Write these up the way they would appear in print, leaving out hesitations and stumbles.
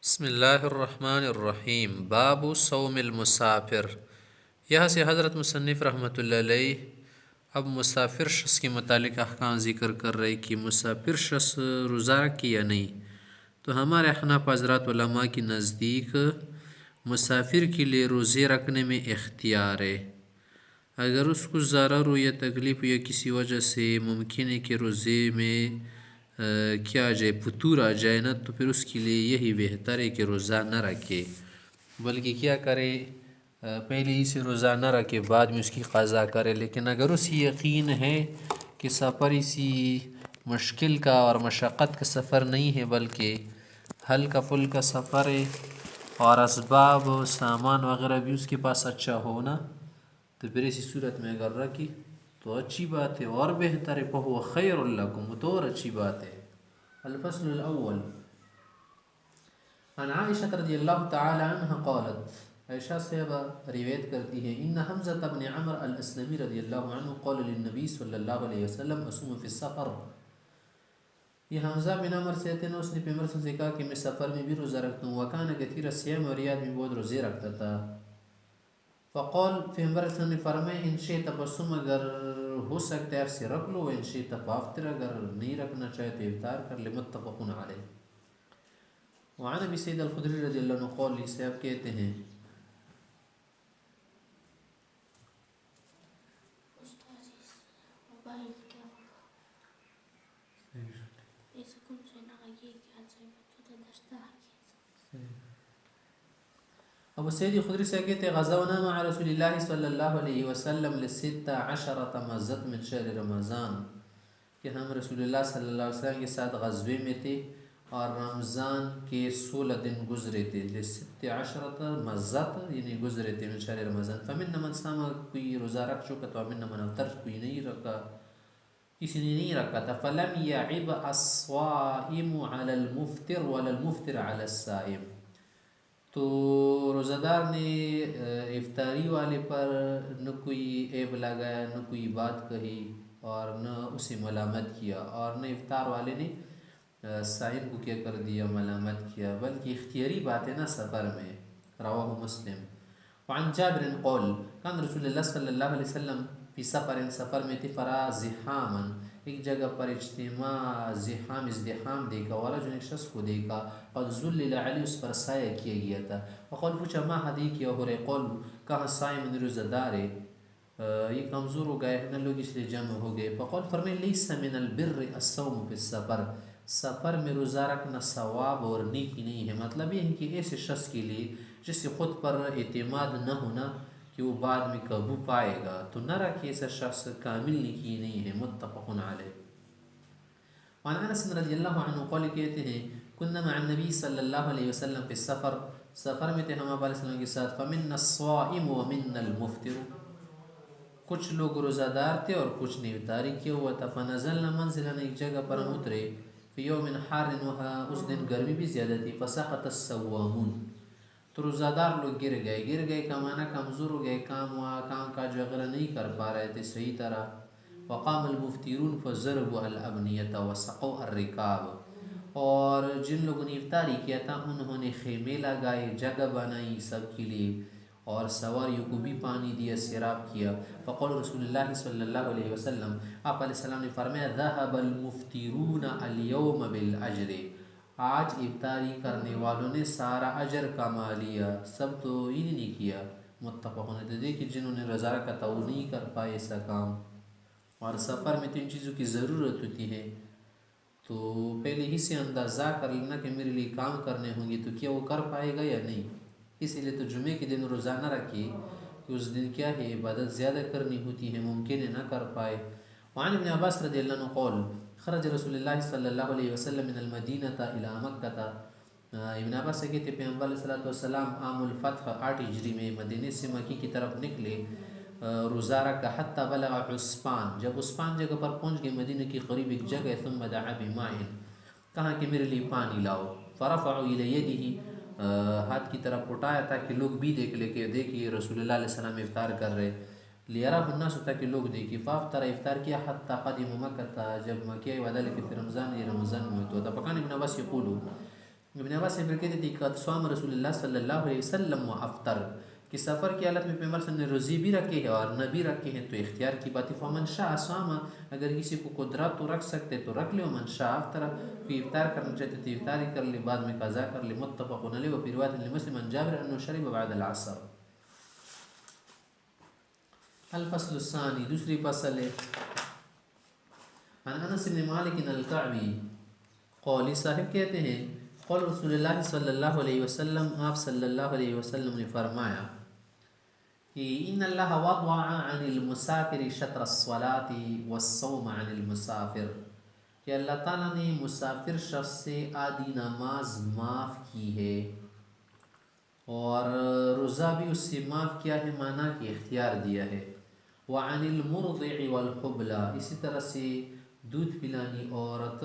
بسم اللہ الرحمن الرحیم باب صوم المسافر۔ یہاں سے حضرت مصنف رحمۃ اللہ علیہ اب مسافر شخص کے متعلق احکام ذکر کر رہے کہ مسافر شخص روزہ رکھے یا نہیں۔ تو ہمارے احناف حضرات علماء کے نزدیک مسافر کے لیے روزے رکھنے میں اختیار ہے۔ اگر اس کو ضرر ہو یا تکلیف یا کسی وجہ سے ممکن ہے کہ روزے میں کیا آ جائے، فطور آ جائے نا، تو پھر اس کے لیے یہی بہتر ہے کہ روزہ نہ رکھے، بلکہ کیا کرے، پہلے ہی سے روزہ نہ رکھے، بعد میں اس کی قضا کرے۔ لیکن اگر اسے یقین ہے کہ سفر اسی مشکل کا اور مشقت کا سفر نہیں ہے بلکہ ہلکا پھلکا سفر ہے اور اسباب و سامان وغیرہ بھی اس کے پاس اچھا ہونا، تو پھر اسی صورت میں اگر رکھی تو اچھی بات ہے اور بہتر ہے، فَهُوَ خَيْرٌ لَكُمْ، تو اور اچھی بات ہے۔ الفصل الاول عن عائشہ رضی اللہ تعالی عنہ قالت، عائشہ صاحبہ روایت کرتی ہے، ان حمزہ بن عمر الاسلمی رضی اللہ عنہ قال للنبی صلی اللہ علیہ وسلم اصوم فی السفر۔ یہ حمزہ بن عمر سے تھے نا، اس نے پیغمبر سے کہا کہ میں سفر میں بھی روزہ رکھتا ہوں، وکان کثیر الصیام، اور یاد میں بہت روزے رکھتا تھا۔ فقال، پیغمبر نے فرمایا، ان شئت فصم، اگر ہو سکتا ہے آپ سے رکھ لو، ان شئت فافطر، اگر نہیں رکھنا چاہے تو افطار کر لے، متفق علیہ۔ وعن ابی سعید الخدری رضی اللہ عنہ قال، سے آپ کہتے ہیں، ابو سعید خدری سے کہتے ہیں، غزونا مع رسول اللہ صلی اللہ علیہ وسلم لست عشرۃ مزت من شہر رمضان، کہ ہم رسول اللہ صلی اللہ علیہ وسلم کے ساتھ غزوے میں تھے اور رمضان کے 16 دن گزرے تھے، لست عشرۃ مزت یعنی گزرے تھے من شہر رمضان، فمن من صام، کوئی روزہ رکھ چکا تو ومن من افطر، کوئی نہیں رکھا، کسی نے نہیں رکھا تھا، فلم یعب الصائم علی المفطر ولا المفطر علی الصائم، تو روزہ دار نے افطاری والے پر نہ کوئی عیب لگایا، نہ کوئی بات کہی اور نہ اسے ملامت کیا، اور نہ افطار والے نے صائم کو کیا کر دیا، ملامت کیا، بلکہ اختیاری بات ہے نا سفر میں۔ رواہ مسلم۔ وعن جابر قول، کان رسول اللہ صلی اللہ علیہ وسلم فی سفر، سفر میں تھے، فرا زحاما، ایک جگہ پر اجتماع، زحام ازدحام دیکھا، ورجل، ایک شخص کو دیکھا، قد ظلل علی، اس پر سایہ کیا گیا تھا، وقال، پوچھا، ما حدی کیا ہو رہے، قول، کہا، صائم، روزہ دار ہے، یہ کمزور ہو گئے ہیں نا لوگ اس لیے جمع ہو گئے، فقال، فرمائے، لیس من البر الصوم فی السفر، سفر میں روزہ رکھنا ثواب اور نیکی نہیں ہے، مطلب یہ ہے کہ ایسے شخص کے لیے جس سے خود پر اعتماد نہ ہونا کہ وہ بعد میں قابو پائے گا تو نہ رکھے، ایسا شخص کامل نیکی نہیں ہے، متفق علیہ۔ وعن انس رضی اللہ عنہ قال، کہتے ہیں، کننا مع النبی صلی اللہ علیہ وسلم فی السفر، سفر میں تھے ہم آپ علیہ السلام کے ساتھ، فمنا الصائم ومنا المفطر، کچھ لوگ روزہ دار تھے اور کچھ نے افطاری کیا ہوا تھا، فنزلنا منزلا، ایک جگہ پر ہم اترے، فی یوم حار، اس دن گرمی بھی زیادہ تھی، فسقط الصوامون، تو روزہ دار لوگ گر گئے کا معنی کمزور ہو گئے، کام کاج وغیرہ نہیں کر پا رہے تھے صحیح طرح، وقام المفطرون فضربوا الابنیۃ وسقوا الرکاب، اور جن لوگوں نے افطاری کیا تھا انہوں نے خیمے لگائے، جگہ بنائی سب کے لیے، اور سواریوں کو بھی پانی دیا، سیراب کیا، فقال رسول اللہ صلی اللہ علیہ وسلم، آپ علیہ السلام نے فرمایا، ذهب المفطرون اليوم بالاجر، آج افطاری کرنے والوں نے سارا اجر کما لیا، سب تو انہی نے کیا، متفق علیہ۔ دیکھیے جنہوں نے روزہ رکھا تھا وہ نہیں کر پائے ایسا کام، اور سفر میں تو ان چیزوں کی ضرورت ہوتی ہے، تو پہلے ہی سے اندازہ کر لینا کہ میرے لیے کام کرنے ہوں گے تو کیا وہ کر پائے گا یا نہیں، اسی لیے تو جمعے کے دن روزہ نہ رکھیے کہ اس دن کیا ہے، عبادت زیادہ کرنی ہوتی ہے، ممکن ہے نہ کر پائے۔ وعن ابن عباس رضی اللہ عنہ قول، خرج رسول اللہ صلی اللہ علیہ وسلم من المدینہ الی مکہ، ابن عباس سے کہتے ہیں، پیغمبر علیہ الصلوۃ والسلام عام الفتح 8 ہجری میں مدینے سے مکی کی طرف نکلے، روزہ رکھا، حتی بلغ عسپان، جب عسپان جگہ پر پہنچ گئے، مدینہ کی قریب ایک جگہ، ثم دعا بماء، کہا کہ میرے لیے پانی لاؤ، فرفعوا الی یدہ، ہاتھ کی طرف اٹھایا تاکہ لوگ بھی دیکھ لے کہ دیکھیے رسول اللہ علیہ السلام افطار کر رہے، لیرہ الناس، تاکہ لوگ دیکھیں، فافطر، افطار کیا، حتی قدم مکہ، جب مکہ وعدہ، لیکن پھر رمضان میں ہوتا تھا، فکان ابن عباس یقول، ابن عباس سے پھر کہتے تھے کہ صوم رسول اللہ صلی اللہ علیہ وسلم و افطر، کہ سفر کی حالت میں پیغمبر صلی اللہ علیہ وسلم نے روزی بھی رکھے ہے اور نہ بھی رکھے ہیں، تو اختیار کی بات ہے۔ فمن شاء صام، اگر کسی کو قدرت تو رکھ سکتے تو رکھ لے، ومن شاء افطر، کوئی افطار کرنا چاہتے تو افطار ہی کر لے، بعد میں قضا کر لے۔ متفق علیہ، وفی روایت لمسلم عن جابر انه شرب بعد العصر۔ الفصل الثانی، دوسری فصل ہے۔ عن انس بن مالک الکعبی، قولی صاحب کہتے ہیں قول رسول اللہ صلی اللہ علیہ وسلم، آپ صلی اللہ علیہ وسلم نے فرمایا کہ ان اللہ وضع عن المسافر شطر الصلاة والصوم عن المسافر، کہ اللہ تعالیٰ نے مسافر شخص سے آدھی نماز معاف کی ہے اور روزہ بھی اس سے معاف کیا ہے، معنی کہ اختیار دیا ہے۔ وعن المرضع والحبلى، اسی طرح سے دودھ پلانی عورت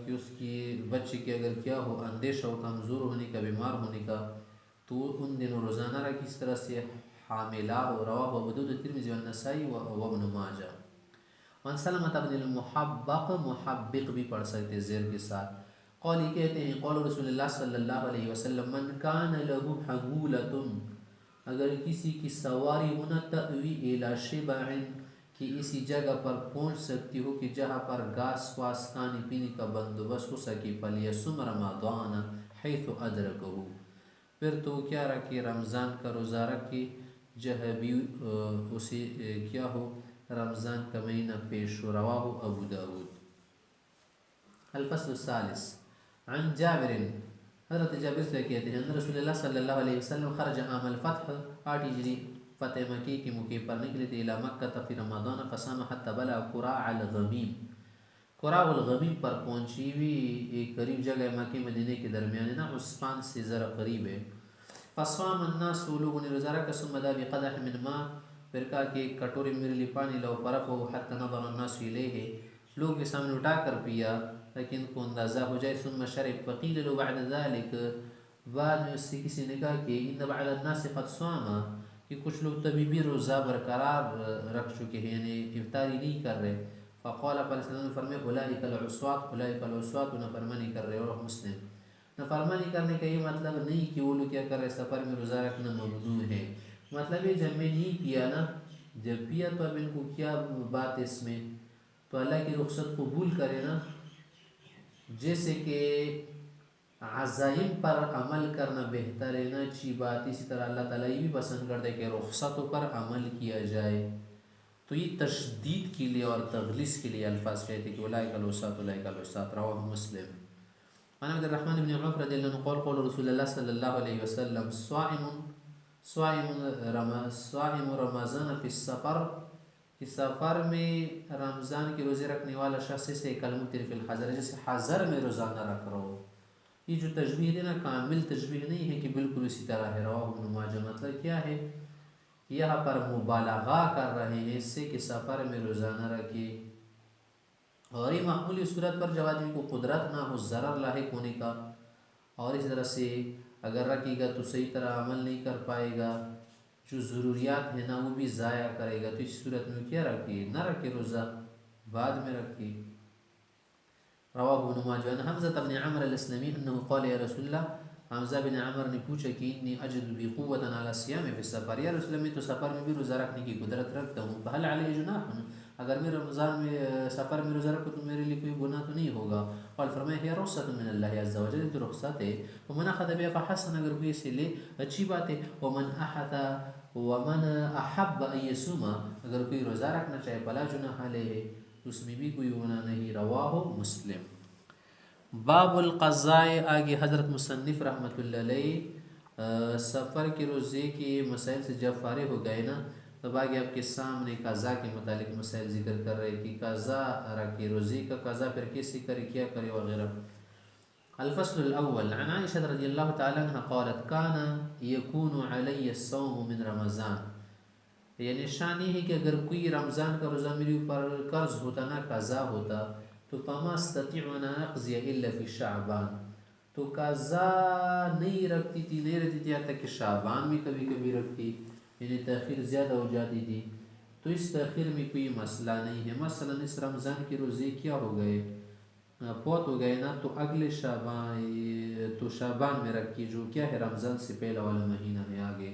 کہ اس کی بچے کے اگر کیا ہو اندیشہ ہو کمزور ہونے کا، بیمار ہونے کا، تو ان دنوں روزانہ رکھی، اس طرح سے حاملہ ہو۔ رواہ ابو داؤد ترمذی والنسائی وابن ماجہ۔ وعن سلمۃ بن المحبق، محبق بھی پڑھ سکتے زیر کے ساتھ، قولی کہتے ہیں قول رسول اللہ صلی اللہ علیہ وسلم، من کان له حمولۃ، اگر کسی کی سواری ہونا، تأوی الی شبع، کہ اسی جگہ پر پہنچ سکتی ہو کہ جہاں پر گھاس واس کھانے پینے کا بندوبست ہو سکے، فلیصم رمضان حیث ادرکہ، پھر تو کیا رکھے رمضان کا روزہ رکھے جہاں بھی اسے کیا ہو رمضان کا مہینہ پیش ہو۔ رواہ ابو داود۔ الفصل الثالث، عن جابر، حضرت جابر سے کہتے ہیں ان رسول اللہ صلی اللہ علیہ وسلم خرج عام الفتح، 8 ہجری فتح مکی کے موقع پر نکلے تھے، الی مکہ فی رمضان فصام حتی بلغ قراء الغمیم، قراء الغمیم پر پہنچی ہوئی ایک قریب جگہ مکہ مدینہ کے درمیان ہے نا، عثمان سے ذرا قریب ہے۔ فصام الناس، لوگوں نے روزہ رکھا، ثم بدا بقدح من ماء، پھر کہا کہ ایک کٹوری میرے لیے پانی لاؤ، فرفعه حتی نظر الناس الیہ، لوگوں کے سامنے اٹھا کر پیا تاکہ ان کو اندازہ ہو جائے۔ ثم شرب، فقیل له بعد ذلك، بعد میں اس سے کسی نے کہا کہ ان بعض الناس قد صام، کہ کچھ لوگ تبھی بھی روزہ برقرار رکھ چکے ہیں، یعنی افطاری نہیں کر رہے۔ فقال فلسطین، فرمائے اولئک العصاة، اولئک العصاة، نافرمانی کر رہے، اور مسلم۔ نافرمانی کرنے کا یہ مطلب نہیں کہ وہ لوگ کیا کر رہے سفر میں روزہ رکھنا ممنوع ہے، مطلب یہ جب میں نہیں پیا نا، جب پیا تو اب ان کو کیا بات اس میں، تو اللہ کی رخصت قبول کرے نا، جیسے کہ عزائم پر عمل کرنا بہتر ہے نا، اچھی بات، اسی طرح اللہ تعالیٰ یہ بھی پسند کرتا ہے کہ رخصتوں پر عمل کیا جائے، تو یہ تشدید کے لیے اور تغلیظ کے لیے الفاظ کہتے ہیں کہ اولئک العصاة اولئک العصاة۔ رواہ مسلم۔ عن عبد الرحمن بن عوف رضی اللہ عنہ قال قول رسول اللہ صلی اللہ علیہ وسلم، صائم رمضان فی السفر، کہ سفر میں رمضان کے روزے رکھنے والا شخص سے کالمفطر فی الحضر، جیسے حضر میں روزہ نہ رکھ رہا ہو۔ یہ جو تشبیہ ہے نا، کامل تشبیہ نہیں ہے کہ بالکل اسی طرح ہے۔ رواہ ابن ماجہ، مطلب کیا ہے، یہاں پر مبالغہ کر رہے ہیں اس سے کہ سفر میں روزہ نہ رکھے، اور یہ معمولی صورت پر جب آدمی کو قدرت نہ ہو، ضرر لاحق ہونے کا، اور اس طرح سے اگر رکھے گا تو صحیح طرح عمل نہیں کر پائے گا، جو ضروریات ہیں نا وہ بھی ضائع کرے گا، تو اس صورت میں کیا رکھے، نہ رکھے روزہ، بعد میں رکھے۔ رواہ ابن ماجہ۔ عن حمزہ بن عمر الاسلمی انه قال یا رسول اللہ، حمزہ بن عمر نے پوچھا کہ انی اجد بی قوتا علی الصیام فی السفر، یا رسول اللہ میں تو سفر میں بھی روزہ رکھنے کی قدرت رکھتا ہوں، فهل علی جناح، اگر میں رمضان میں سفر میں روزہ رکھوں تو میرے لیے کوئی گناہ تو نہیں ہوگا؟ قال فرمایا ہے رخصت من اللہ عز وجل، تو رخصت ہے، ومن اخذ بها فحسن، اگر کوئی اسے لے اچھی بات ہے، ومن احب ان یصوم، اگر کوئی روزہ رکھنا چاہے فلا جناح علیہ، اس میں بھی کوئی گناہ نہیں۔ رواہ مسلم۔ باب القضاء، آگے حضرت مصنف رحمۃ اللہ علیہ سفر کے روزے کے مسائل سے جب فارغ ہو گئے نا، تب آگے آپ کے سامنے قضاء کے متعلق مسائل ذکر کر رہے کہ قضاء رکھے، روزے کا قضاء پھر کیسے کرے، کیا کرے وغیرہ۔ الفصل الاول، عن عائشہ رضی اللہ تعالی عنہ قالت کان یکون علی الصوم من رمضان، یعنی شان یہ ہے کہ اگر کوئی رمضان کا روزہ میرے اوپر قرض ہوتا نا، قضا ہوتا، تو فما استطيع ان اقضي الا في شعبان، تو قضا نہیں رکھتی تھی، نہیں رہتی تھی حتیٰ کہ شعبان میں کبھی کبھی رکھتی، یعنی تاخیر زیادہ ہو جاتی تھی، تو اس تاخیر میں کوئی مسئلہ نہیں ہے۔ مثلا اس رمضان کے روزے کیا ہو گئے، فوت ہو گئے نا تو اگلے شعبان، تو شعبان میں رکھیے جو کیا ہے رمضان سے پہلا والا مہینہ ہے آگے.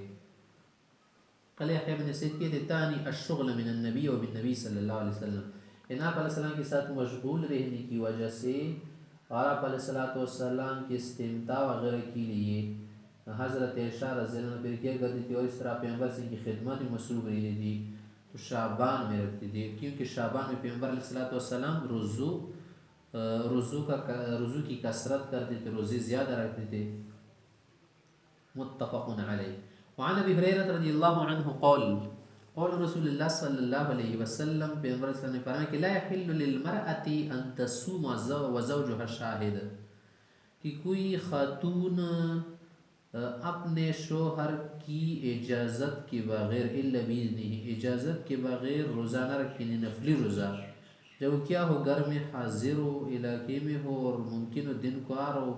قال يحيى بن سعيد کے تانی الشغل من النبی و بالنبی صلی اللہ علیہ وسلم، یعنی آپ علیہ السلام کے ساتھ مشغول رہنے کی وجہ سے اور آپ علیہ السلام کے استمتاع وغیرہ کے لیے حضرت عائشہ رضی اللہ عنہ کیا کرتی تھی اور اس طرح پیغمبر سے کی خدمت میں مصروف رہتی تھی تو شعبان میں رکھتی تھی، کیونکہ شعبان میں پیغمبر علیہ السلام رضو کی کثرت کرتے تھے، روزے زیادہ رکھتے تھے. متفق علیہ. وعن ابی ہریرہ رضی اللہ عنہ قال قول رسول اللہ صلی اللہ علیہ وسلم، پیغمبر صلی اللہ علیہ وسلم نے فرمایا کہ لا يحل للمرأة ان تصوم وزوجها شاہد، کہ کوئی خاتون اپنے شوہر کی اجازت کے بغیر الا باذنہ، اجازت کے بغیر روزہ نہ رکھے، نفلی روزہ جب وہ کیا ہو گھر میں حاضر ہو، علاقے میں ہو اور ممکن ہو دن کو آ رہا ہو،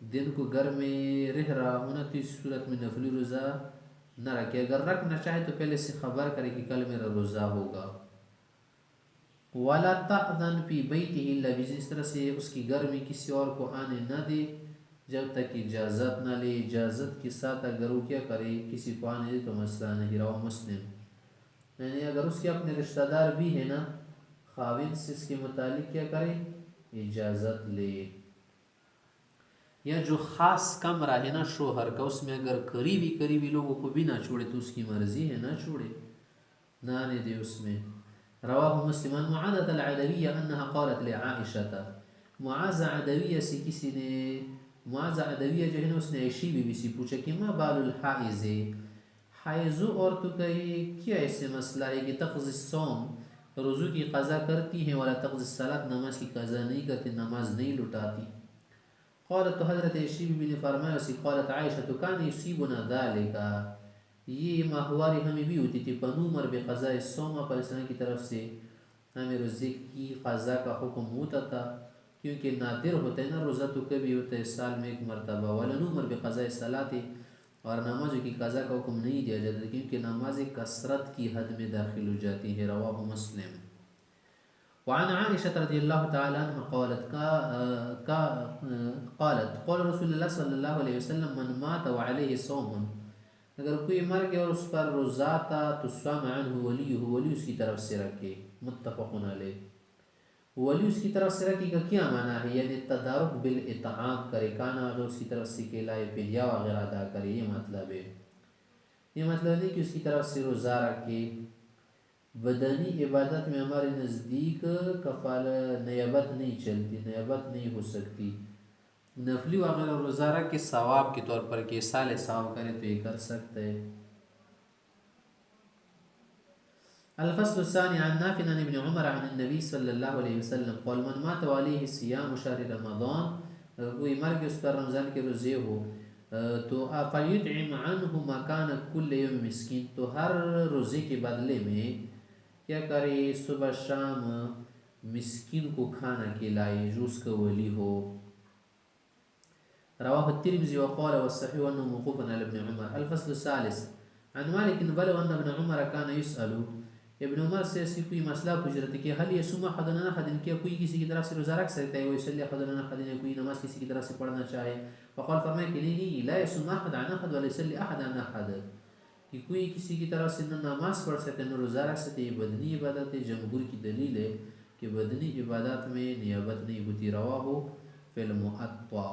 دن کو گھر میں رہ رہا ہونا تو اس صورت میں نفلی روزہ نہ رکھے. اگر رکھنا چاہے تو پہلے سے خبر کرے کہ کل میرا روزہ ہوگا. وَلَا تَأْذَنْ فِي بَيْتِهِ إِلَّا بِإِذْنِهِ، اس طرح سے اس کی گھر میں کسی اور کو آنے نہ دے جب تک اجازت نہ لے. اجازت کے ساتھ اگر وہ کیا کرے کسی کو آنے دے تو مسئلہ نہیں. رواہ مسلم. یعنی اگر اس کے اپنے رشتہ دار بھی ہے نا، خاوند سے اس کے متعلق کیا کرے اجازت لے. یا جو خاص کمرہ ہے نا شوہر کا، اس میں اگر قریبی لوگوں کو بھی نہ چھوڑے تو اس کی مرضی ہے نہ چھوڑے، نہ آنے دے اس میں. رواہ مسلم. عن معاذة العدویہ انها قالت لعائشة، معاذ عدویہ سے کسی نے، معاذ عدویہ جو ہے نا اس نے عائشہ بی بی سے پوچھا کہ ما بال الحائض، حائضو عورتوں کا یہ کیا ایسے مسئلہ ہے کہ تقضی الصوم، روزو کی قضا کرتی ہیں، ولا تقضی الصلاۃ، نماز کی قضا نہیں کرتی، نماز نہیں لٹاتی. قالت تو حضرت عائشہ بی بی نے فرمایا اسی، قالت عائشہ تو کان یصیبنا ذالک، یہ ماہواری ہمیں بھی ہوتی تھی، فنؤمر بقضاء الصوم، پاکستان کی طرف سے ہمیں روزے کی قضا کا حکم ہوتا تھا، کیونکہ نادر ہوتا ہے نا روزہ تو کبھی ہوتا ہے سال میں ایک مرتبہ. ولا نؤمر بقضاء الصلاۃ، اور نمازوں کی قضا کا حکم نہیں دیا جاتا کیونکہ نماز کثرت کی حد میں داخل ہو جاتی ہے. رواہ مسلم. وعن عائشة رضی اللہ تعالی عنہ قالت قول رسول اللہ صلی اللہ علیہ وسلم من مات وعلیہ صوم، اگر کوئی مر گیا اور اس پر روزہ تھا تو صام عنہ ولیہ، ولی اس کی طرف سے رکھے. متفق علیہ. ولی اس کی طرف سے رکھے کا کیا معنی ہے؟ یعنی تدارک بالاطعام کرے، کانا اگر اس کی طرف سے کھلائے، فدیہ وغیرہ ادا کرے، یہ مطلب ہے. یہ مطلب نہیں کہ اس کی طرف سے روزہ رکھے. بدنی عبادت میں ہمارے نزدیک نیابت نہیں چلتی، نیابت نہیں ہو سکتی. نفلی وغیرہ روزہ رکھ کے ثواب کے طور پر کہ سال ثواب کرے تو یہ کر سکتے ہیں. الفصل الثاني عن نافع عن ابن عمر عن النبي صلی اللہ علیہ وسلم قال من مات وعلیہ صیام شهر رمضان، کوئی مر گیا اس پر رمضان کے روزے ہو تو فلیطعم عنه مکان کل یوم مسکین، تو ہر روزے کے بدلے میں کیا کرے صبح شام مسکین کو کھانا کھلائے جو اس کا ولی ہو. رواہ الترمذی وقال والصحيح انه موقوف على ابن عمر. الفصل الثالث عن مالك بلغ ان ابن عمر كان يسأل، ابن عمر سے اسی کوئی مسئلہ پوچھ رہے تھے کہ حل یصوم احدنا احد، کیا کوئی کسی کی طرف سے روزہ رکھ سکتا ہے، ویصلی احدنا احد، کوئی نماز کسی کی طرف سے پڑھنا چاہے. فقال فرمایا کہ نہیں، لا یصوم احد عن احد ولا یصلی احد عن احد، کہ کوئی کسی کی طرف سے نہ نماز پڑھ سکتے نہ روزہ رکھ سکتے. یہ بدنی عبادت ہے. جمہور کی دلیل ہے کہ بدنی عبادات میں نیابت نہیں ہوتی. رواہ فی المعطا.